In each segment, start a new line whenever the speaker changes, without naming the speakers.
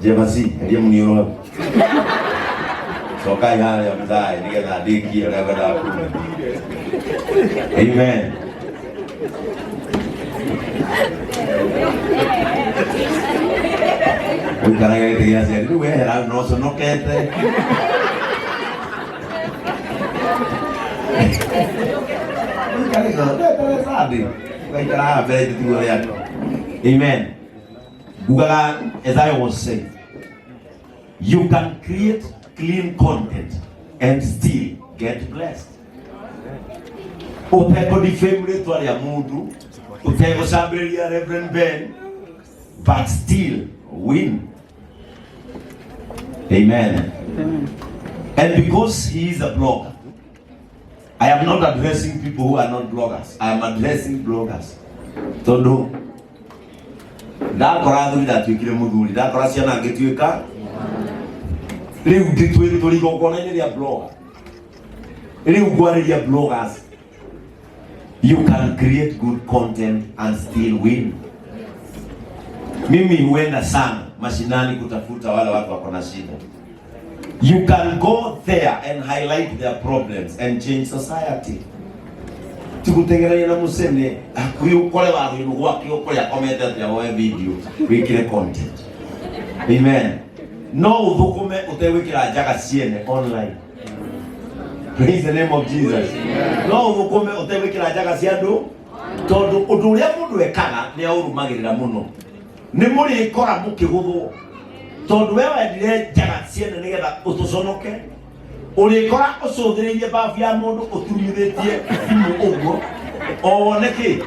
Jemasi, dia meniru. Sokai hal yang besar, ini kan adiki ada pada aku. Amen. Bukan yang itu ya, saya itu heran, noso nokete. Bukan itu, itu tadi. Bukan cara apa itu tinggal lihat. Amen. Bukan, as I was saying, you can create clean content and still get blessed. Uteko defame ritual ya mundu, uteko sabeli ya Reverend Ben, but still win. Amen. And because he is a blogger, I am not addressing people who are not bloggers. I am addressing bloggers. Todu. Ndakora thuri ndatuikire muthuri ndakora ciana ngituika riu nditwiri turi gokona-ini ria blogger riu ngwariria bloggers. You can create good content and still win. Mimi huenda sana mashinani kutafuta wale watu wako na shida. You can go there and highlight their problems and change society. Tukutengerania na musene akuyu kole waru inuwa kiyo kole ya comment ya wa video wikire content. Amen. No uthukume utewikira jaga ciene online. Praise the name of Jesus. No uthukume utewikira jaga ciandu tondu undu uria mundu ekaga ni aurumagirira muno. Ni muri ikora mukiguthwo tondu we wendire jaga ciene nigetha utuconoke. Urikora ucuthiririe bafu ya mundu utumithitie thimu uguo oneki.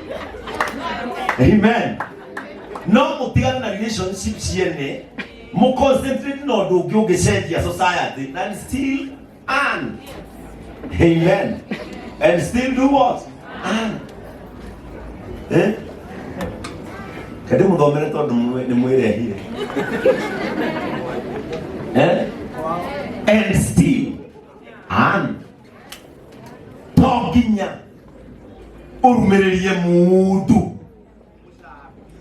Amen. No mutigane na relationship ciene mu concentrate no ndu ungi ungicenjia society and still earn. Amen. And still do what? Earn. Kade muthomere tondu ni mwirehire. And still toginya urumiririe mundu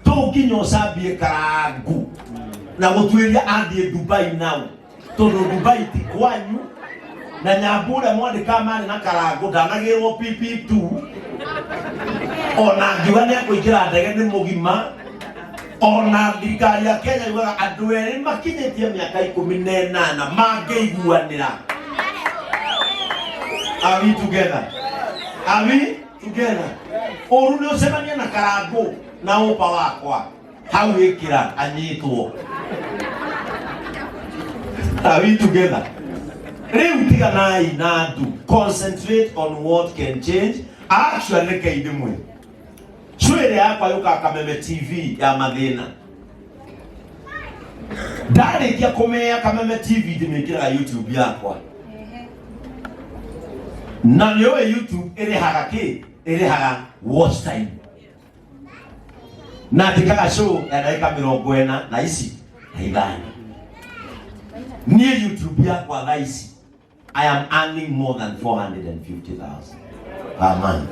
toginya osabie karangu na gutwiria athie Dubai now tondu Dubai ti kwanyu na nyambura mwandika mani na karangu ndanagirwo PP2 ona ngiuga ni akuingira ndege ni mugima ona thirikari ya Kenya yuga andu eri makinyitie miaka 18 mangeiguanira. Are we together? Are we together? Oru ni usemania na karangu na upa wakwa hau ikira anyitwo. Are we together? Riu tiganai na andu concentrate on what can change. Actually kaidimwe chwere yakwa yuka Kameme TV ya mathina ndari kia kumea Kameme TV ndimikira YouTube yakwa na niwe YouTube irihaga watch time na tikaga show ya dakika 40 na ici haidhani ni YouTube yakwa thaisi I am earning more than 450,000 per month.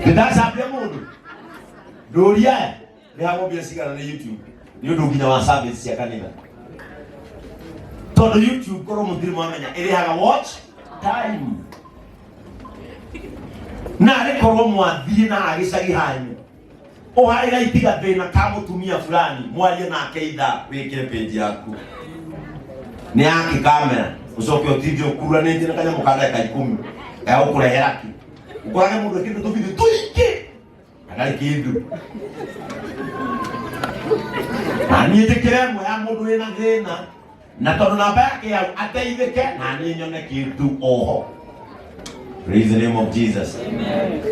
Ndasabia mundu doria ni hapo bia sigara na YouTube ni undu nginya wa service ya kanitha tondu YouTube koro muthiri mwamenya irihaga watch time na rekoro mwathie na agicagi hanyu uharira itiga thina ka mutumia fulani mwarie nake itha wikire page yaku ni yake kamera ucoke utivyo kura ni ntina kanya mukanda ka 10 ya ukurehera ki ukorage mundu kindu tubithi tuiki agari kindu ani itikire mwe ya mundu ina thina na tondu namba yake ya ateithike na ni nyone kindu oho. Praise the name of Jesus. Amen.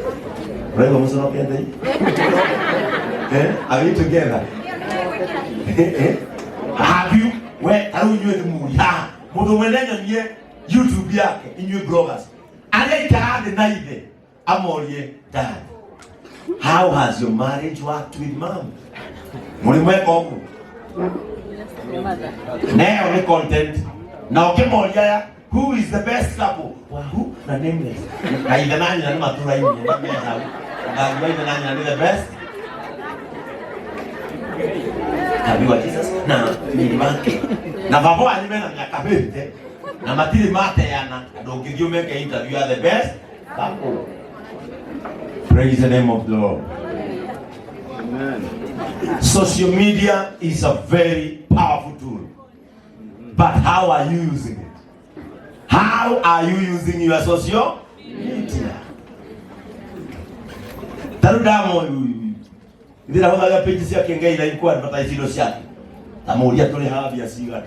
Pray for us, okay? Are we together? Have you? Where are you the mood? Ha! Mundu mwenenyo niye YouTube yake inyu bloggers. Ale kaade na ide amorie dad. How has your marriage worked with mom? Mulimwe koku. Now the content. Now kemoria ya who is the best couple? Who? The nameless. Kaida nani na matura hivi. Na the best. Kabiwa Jesus na Mwihaki na babo alimena miaka mĩte na matiri mateana ndũngĩthiĩ ũmeke interview, you are the best couple. Praise the name of the Lord. Amen. Social media is a very powerful tool, but how are you using it? How are you using your social media? Tarudamo ndira hoga page cia Kiengei na ikuwa advertise indo ciake tamuria tuli habia ciga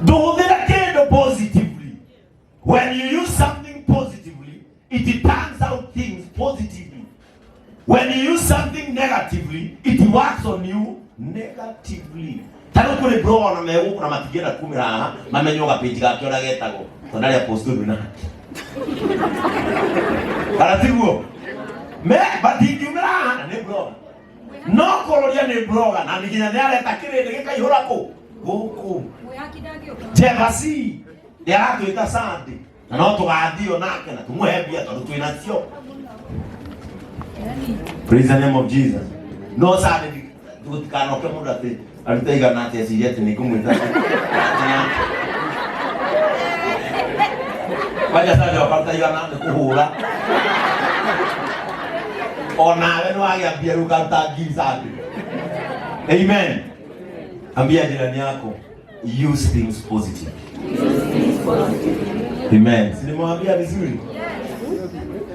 nduhũthĩra kĩndũ positively. When you use something positively, it turns out things positively. When you use something negatively, it works on you negatively. Tano kule bro na mego kuna matigera 10 haha mamenyoga page gake ora getago tonali apostle na karatigo me batingiumira ne bro no kororia ne bro na niginya ne areta kirinde gikaihurako guku jebasi yako itasante na no tugathio nake na tumuhebia tondu twina cio. Praise the name of Jesus. No sade tutikano ke mundu ati alitaiga nati asiyete ni kumwita waja sade wakata iga nati kuhura onawe no agiambia rukata ngiri. Amen. Ambia jirani yako, use things positive. Amen. Silimwambia vizuri.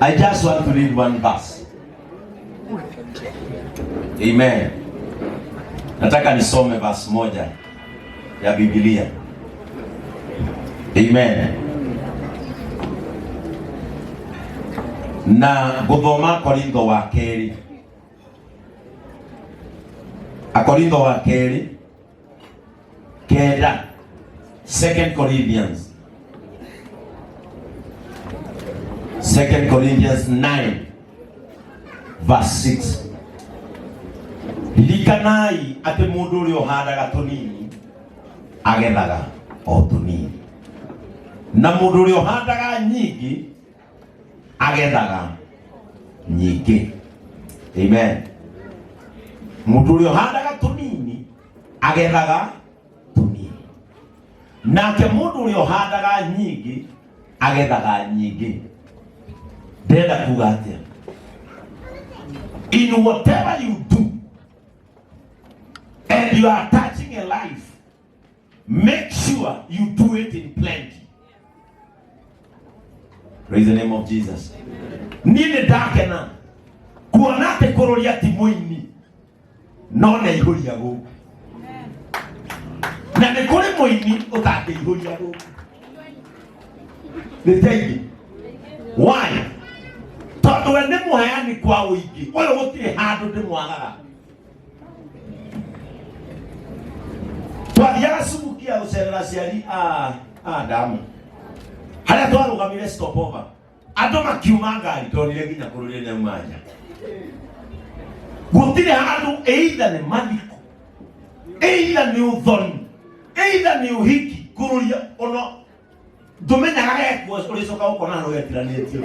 I just want to read one verse. Amen. Nataka nisome verse moja ya Biblia. Amen. Na guthoma Korintho wa keri. Korintho wa keri kenda 2 Corinthians 9 verse 6. Likanai ati mundu uri uhandaga tunini agethaga o tunini, na mundu uri uhandaga nyingi agethaga nyingi. Amen. Mundu uri uhandaga tunini agethaga tunini, nake mundu uri uhandaga nyingi agethaga nyingi. Ndenda kuga atia, in whatever you do and you are touching a life, make sure you do it in plenty. Praise the name of Jesus. Nini dakena kuonate kororia timoini nona ihuria go na ne kore moini utate ihuria go. Nitegi why? Tondu we ni muheani kwa uingi oyo gutire handu ndi mwagaga twathiaga subukia gucerera ciari damu haria twarugamire stopover andu makiuma ngari tonire nginya kururia ne mwanya gutire handu either ni mathiko either ni uthoni either ni uhiki kururia ono dumenyaga gekwo uricoka ukona no getiranitio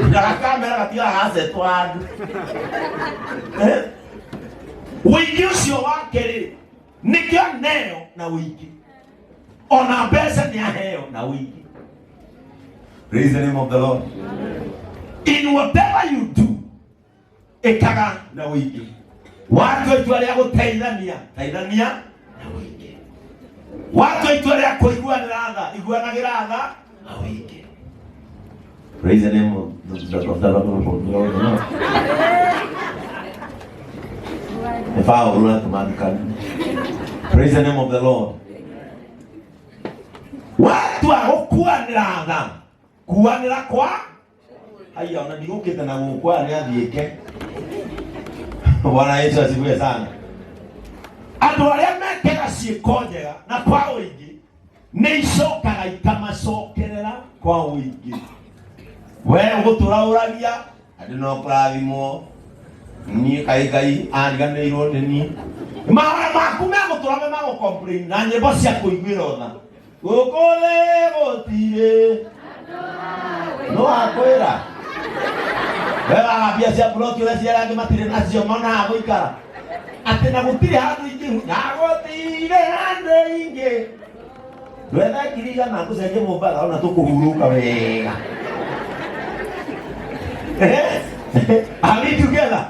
ndaga kamera gatia hase twandu wiki ucio wakeri nikio neo na wiki ona pesa ni aheo na wiki. Praise the name of the Lord. In whatever you do ekaga na wiki watu itwalia guteithania na wiki watu itwalia kuiguanira tha iguanagira tha na wiki. Praise the name of the Lord. If I will learn to man, praise the name of the Lord. Watu wakuanira tha kuanira kwa haya unanigukita na kwa ni athiike. Bwana Yesu asifiwe sana. Andu aria mekega ciiko njega na kwa uingi ni icokaga ikamacokerera kwa uingi. We guturauragia andu no kurathimwo ni Ngai ariganirwo ni maara maku me guturame mago complain na nyimbo cia kuiguira tha gukule gutire no akwira Wewe biasia bloki ule cia rangi matire nacio mona guikara. Ati na gutire handu ingi na gutire handu ingi. Wetha kiriga na kucenjia Mombasa ona tukuhuruka wega. Are we together?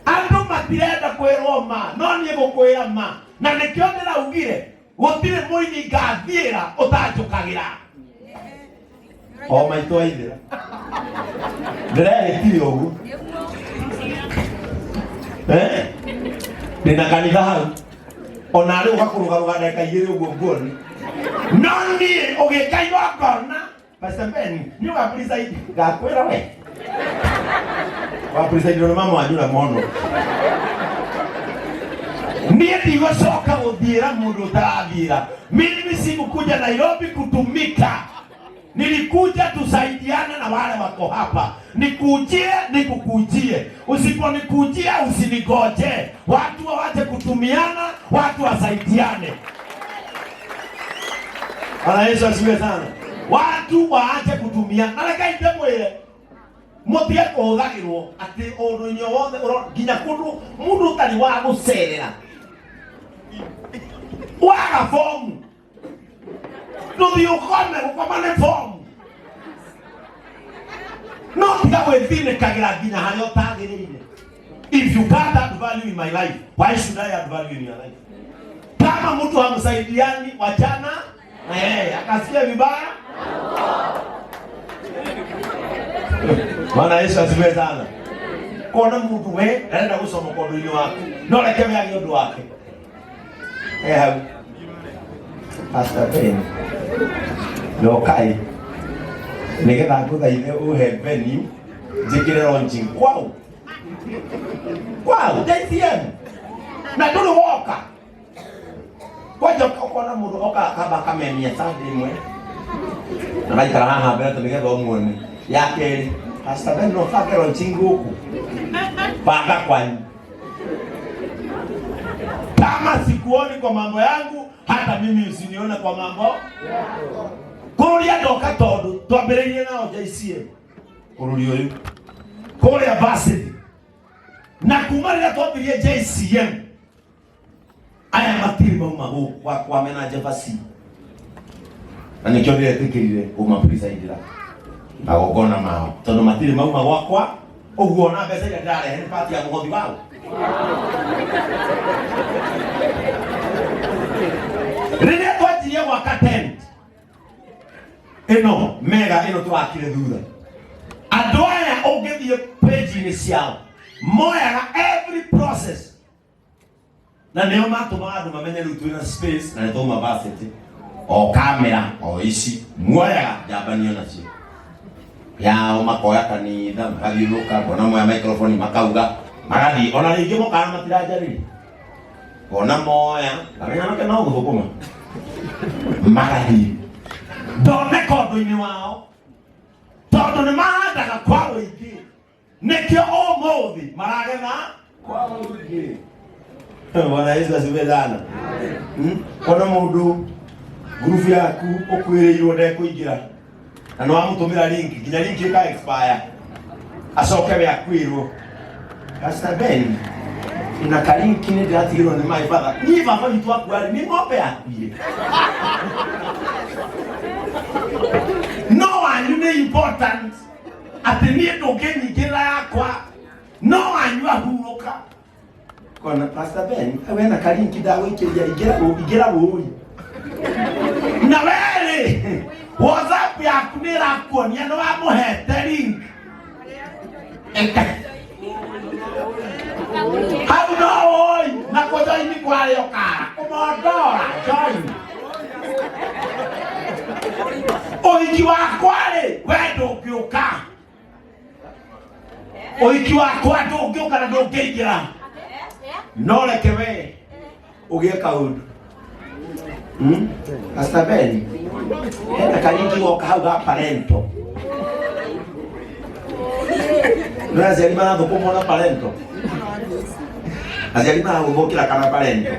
Andu matirenda kwirwo ma, no nie gukwira ma. Na nikio ndiraugire gutire muini ngathiira utanjukagira. O maitũ aithira. Ndĩrehĩtire ũguo. Ndĩna kanitha hau. Ona rĩu ũgakũrũgarũga ndagĩka igĩrĩ ũguo nguoni. No niĩ ũgĩkaigua ngona. Pastor Ben, nĩ ũgapresaidi ngakwĩra we. Wapresaidi nĩ mama wanyu na mono. Niĩ ndigũcoka gũthiĩra mũndũ ũtarathiĩra. Mimi sikukuja Nairobi kutumika. Nilikuja tusaidiane na wale wako hapa. Nikujie, nikukujie. Usiponikujia, usinigoje. Watu wawache kutumiana, watu wasaidiane. Bwana Yesu asifiwe sana. Watu waache kutumiana. Na reka ite mwire. Muthie kuhuthagirwo ati undu wothe nginya kundu mundu utari wa gucerera. Waga fomu. Nduthi ukome ukomane fomu. No tiga gwĩthinĩkagĩra nginya harĩa ũtagĩrĩire. If you can't add value in my life, why should I add value in your life? Kama mtu hamsaidiani wachana na yeye akasikia vibaya. Bwana Yesu asifiwe sana. Kona mtu we anaenda kusoma kwa ndugu wake. No lekeme yake ndugu wake. Pastor Ben. No kai. Nigetha nguthaithe uhe venue njikire launching kwao. Kwao JCM. Na nduru woka. Kwaje ukona mundu oka kaba kamemia sande imwe. Na baikara haha mbere tumigetha umuone. Yake Pastor Ben no fake launching huku. Panga kwani. Kama sikuoni kwa mambo yangu, hata mimi usinione kwa mambo yako. Kuria ndoka Todu, twambĩrĩirie nao JCM. Kururio yu. Kuria varsity. Na kuma rĩrĩa twambirie JCM. Aya matiri mauma gũkũ kwa mena Jefferson. Na nĩkĩo ndĩretĩkĩrire ũmapresaidira. Magongona mao. Tondũ matiri mauma gwakwa, ũguo na mbeca iria ndĩrarehe nĩ pati ya mũhothi wao. Rĩrĩa twanjirie gwaka tent. Eno mega eno twakire thutha. Andũ aya ũngĩthiĩ page-inĩ ciao moyaga every process. Na nĩo matũmaga andũ mamenye rĩu twĩna space na nĩtwauma varsity. O kamera o ici moyaga njambanio nacio. Yao makoya kanitha makathiũrũrũka bona moya microphone makauga magathi ona rĩngĩ mokana matirajarĩria. Bona moya kamenya nake no gũthũkũma. Magathi ndoneka ũndũ-inĩ wao tondũ nĩ mahandaga kwa ũingĩ. Nĩkĩo ũmũthĩ maragetha kwa ũingĩ. Bwana Yesu asifiwe sana. Ona mũndũ group yaku ũkwĩrĩirwo ndekũingĩra na no amũtũmĩra link nginya link ĩka expire acoke we akwĩrwo Pastor Ben ina kalinki nĩ ndĩratigĩrwo nĩ my father. Niĩ baba witũ akuarĩ nĩ ng'ombe yakuire. No wanyu nĩ important atĩ niĩ ndũngĩnyingĩrĩra yakwa. No wanyu ahurũka. Kona Pastor Ben wena kalinki ndagũikĩria ingĩra gũri. Na wele WhatsApp yaku nĩ ĩrakuonia nĩ wamũhete link. Hau no oi na kũjoini kwarĩ ũkara kũmondora join. Ũhiki wakwa-rĩ we ndũngĩũka. Ũhiki wakwa ndũngĩũka na ndũngĩingĩra. No reke we ũgĩe kaũndũ. Pastor Ben hena kalinki woka hau ga parento. Nĩ aciari marathũkũma na parento. Aciari maragũthũkĩra kana parento.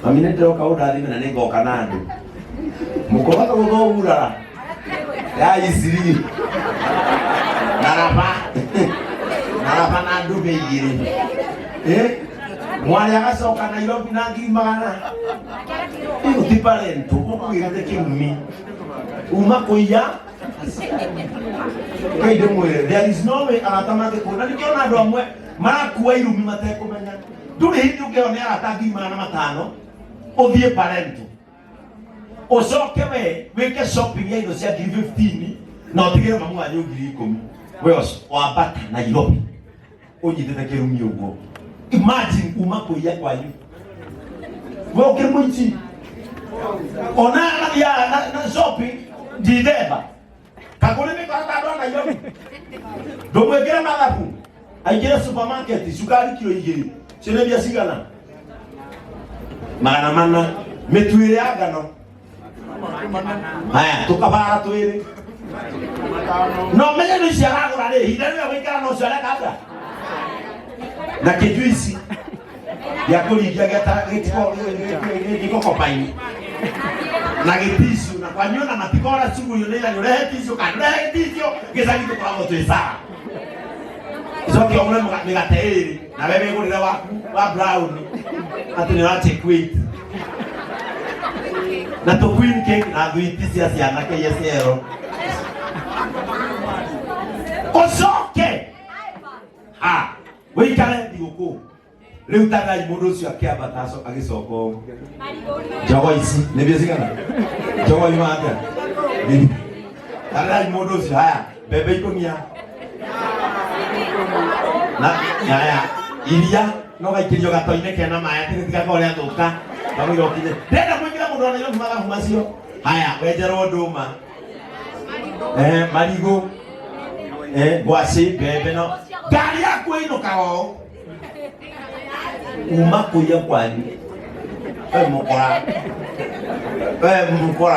Mami nĩ ndĩroka ũndathime na nĩngoka na andũ. Mũkũhota gũthũgũrara ya isiri na raba igiri mwari agacoka Nairobi na ngiri magana uti parento ukugirite kiumi uma kuiya kaide mwere there is no way anatamake kuna nikiona andu amwe marakuwa irumi matekumenya nduri hindi ukiona aratagi magana matano uthie parento ucoke we wike shopping ya indo cia 15 na utigire mamu wanyu 10,000 we wambata Nairobi unyitete kirumi uguo. Imagine uma kuiya kwanyu we ukimwichi ona ya na shopping dideba kakule mikata ndo Nairobi ndumwekera mathabu aigire supermarket sukari kilo 2 cene bia cigana mana mituire ya ngano haya tukabara twiri no menye ni ciaragura ri hinda ni gwikara no ciara kabra na kijuisi ya kuringia gitiko kopaini na giticio na kwanyona matikora suguri nila nyore ticio kana ticio gizagi tukoragwo twi sawa zoke omwe migateiri na bebe ngurira waku wa brown ati ni wa take weight na to queen cake na gwiti cia ciana ke yesero osoke wikare thiguku riu tagai mundu ucio akiamba taco agicoko jogo ici ni biacigana jogo imate tagai mundu ucio haya bebe ikonia na haya iria no gaikirio gatoine kena maya tiga kore athuka bamiro kine ndenda mwingira mundu ana yofu maga macio haya wenjero nduma marigo gwasi bebe no gari yako ino kao uma kuya kwani mukora